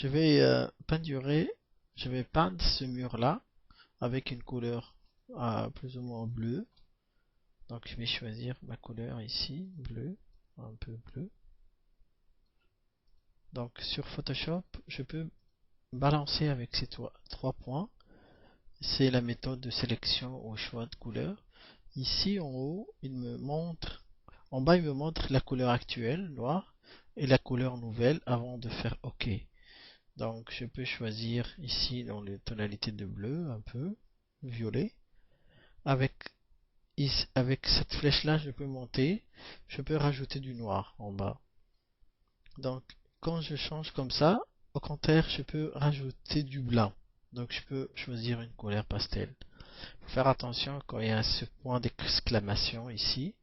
Je vais peinturer, je vais peindre ce mur-là avec une couleur plus ou moins bleue. Donc je vais choisir ma couleur ici, bleu, un peu bleu. Donc sur Photoshop, je peux balancer avec ces trois points. C'est la méthode de sélection au choix de couleur. Ici en haut, il me montre, en bas il me montre la couleur actuelle, noire, et la couleur nouvelle avant de faire OK. Donc je peux choisir ici dans les tonalités de bleu, un peu violet. Avec cette flèche là, je peux monter, je peux rajouter du noir en bas. Donc quand je change comme ça, au contraire, je peux rajouter du blanc. Donc je peux choisir une couleur pastel. Il faut faire attention quand il y a ce point d'exclamation ici,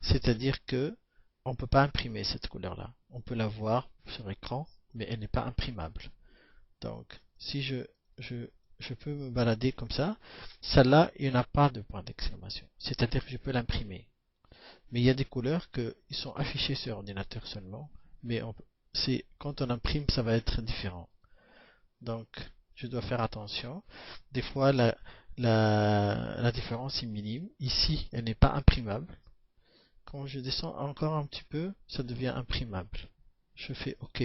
c'est-à-dire que on ne peut pas imprimer cette couleur là. On peut la voir sur écran, mais elle n'est pas imprimable. Donc si je peux me balader comme ça, celle-là, il n'y en a pas de point d'exclamation. C'est-à-dire que je peux l'imprimer. Mais il y a des couleurs qui sont affichées sur ordinateur seulement, mais quand on imprime, ça va être différent. Donc, je dois faire attention. Des fois, la différence est minime. Ici, elle n'est pas imprimable. Quand je descends encore un petit peu, ça devient imprimable. Je fais OK.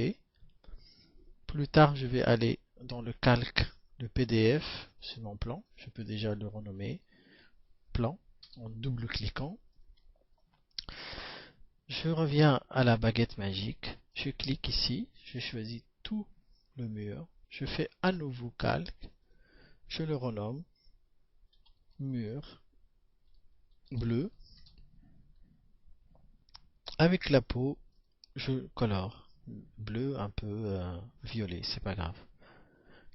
Plus tard, je vais aller dans le calque, le PDF, c'est mon plan. Je peux déjà le renommer plan en double-cliquant. Je reviens à la baguette magique. Je clique ici. Je choisis tout le mur. Je fais un nouveau calque. Je le renomme mur bleu. Avec la peau, je colore bleu un peu violet, c'est pas grave.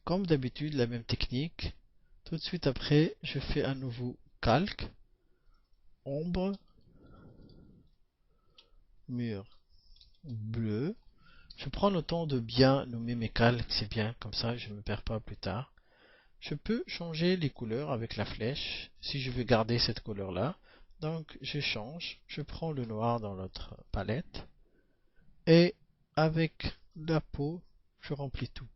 Comme d'habitude, la même technique. Tout de suite après, je fais un nouveau calque, ombre, mur bleu. Je prends le temps de bien nommer mes calques, c'est bien, comme ça je ne me perds pas plus tard. Je peux changer les couleurs avec la flèche si je veux garder cette couleur là. Donc je change, je prends le noir dans l'autre palette et avec la peau je remplis tout.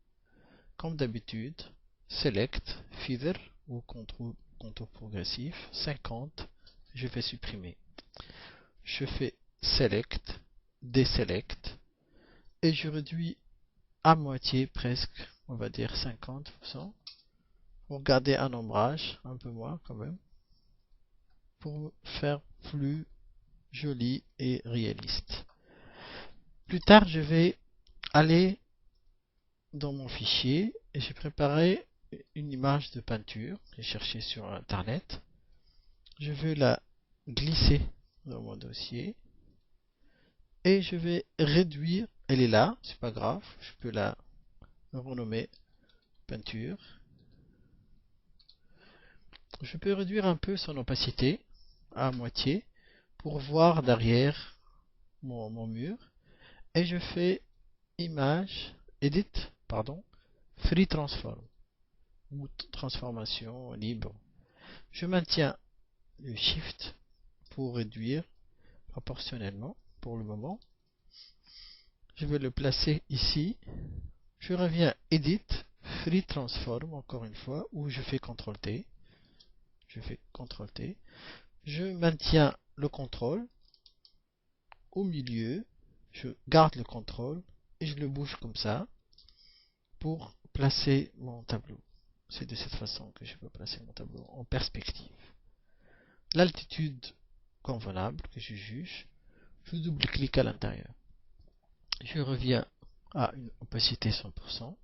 Comme d'habitude, select, feather ou contour progressif, 50, je vais supprimer. Je fais select, deselect et je réduis à moitié presque, on va dire 50%. Pour garder un ombrage, un peu moins quand même, pour faire plus joli et réaliste. Plus tard, je vais aller dans mon fichier et j'ai préparé une image de peinture que j'ai cherchée sur internet. Je vais la glisser dans mon dossier et je vais réduire. Elle est là, c'est pas grave, je peux la renommer peinture. Je peux réduire un peu son opacité à moitié pour voir derrière mon mur et je fais image, edit, pardon, free transform ou transformation libre. Je maintiens le shift pour réduire proportionnellement pour le moment. Je vais le placer ici. Je reviens edit, free transform encore une fois ou je fais CTRL T. Je fais CTRL T. Je maintiens le contrôle au milieu. Je garde le contrôle et je le bouge comme ça pour placer mon tableau. C'est de cette façon que je peux placer mon tableau en perspective. L'altitude convenable que je juge, je double-clique à l'intérieur. Je reviens à une opacité 100%.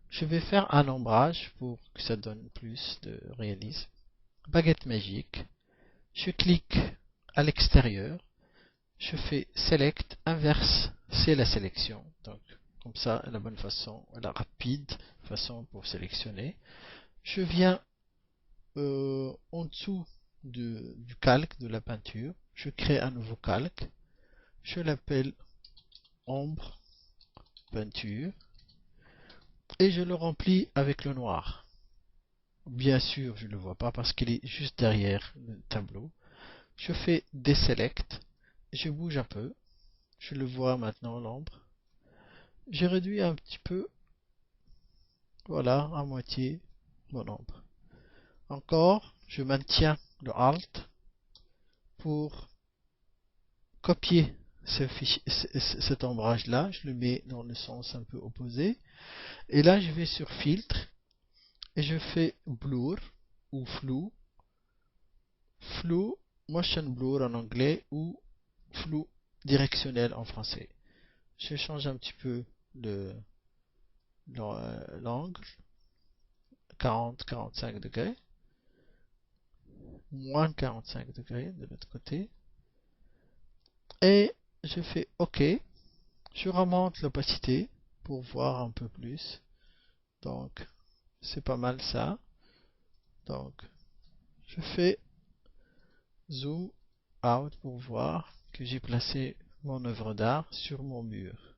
Je vais faire un ombrage pour que ça donne plus de réalisme. Baguette magique. Je clique à l'extérieur. Je fais select, inverse, c'est la sélection. Donc, comme ça, la bonne façon, la rapide façon pour sélectionner. Je viens en dessous du calque de la peinture. Je crée un nouveau calque. Je l'appelle ombre peinture et je le remplis avec le noir. Bien sûr, je ne le vois pas parce qu'il est juste derrière le tableau. Je fais deselect, je bouge un peu. Je le vois maintenant l'ombre. Je réduis un petit peu Voilà, à moitié mon ombre. Encore, je maintiens le Alt pour copier cet ombrage-là. Je le mets dans le sens un peu opposé. Et là, je vais sur Filtre et je fais Blur ou Flou. Flou, Motion Blur en anglais ou flou directionnel en français. Je change un petit peu l'angle, 40-45 degrés, moins 45 degrés de l'autre côté, et je fais OK. Je remonte l'opacité pour voir un peu plus. Donc, c'est pas mal ça. Donc, je fais zoom out pour voir que j'ai placé mon œuvre d'art sur mon mur.